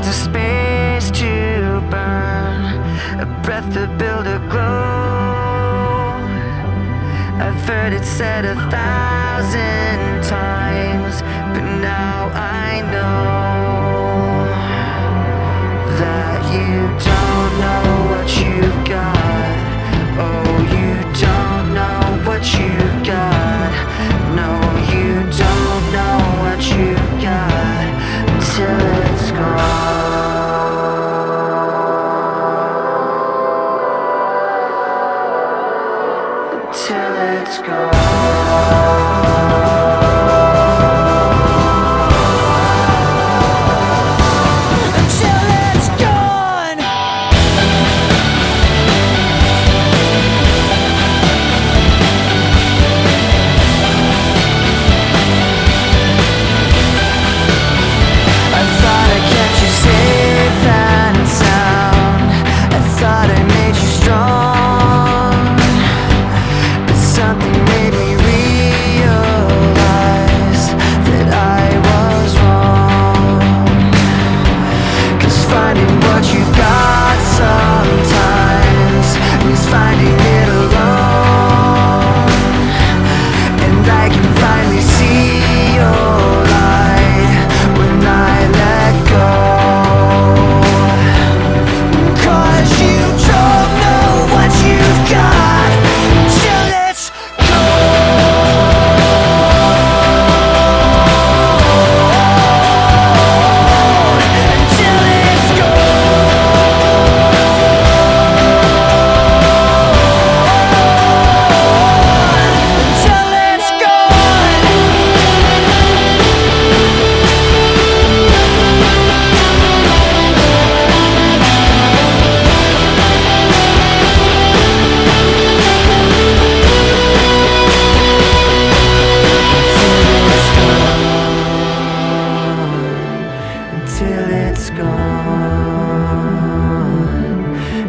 a space to burn, a breath to build a glow. I've heard it said 1,000 times, but now I know that you don't know what you've got. Oh, you don't know what you've got. No, you don't know what you've got until it's gone. Until it's gone.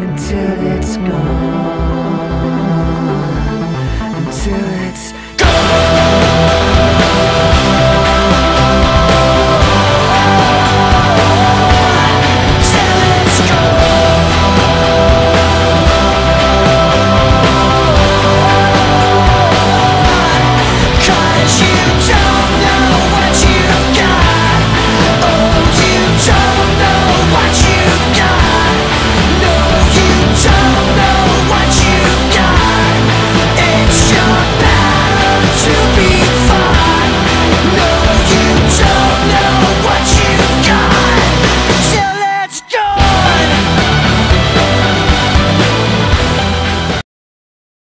Until it's gone.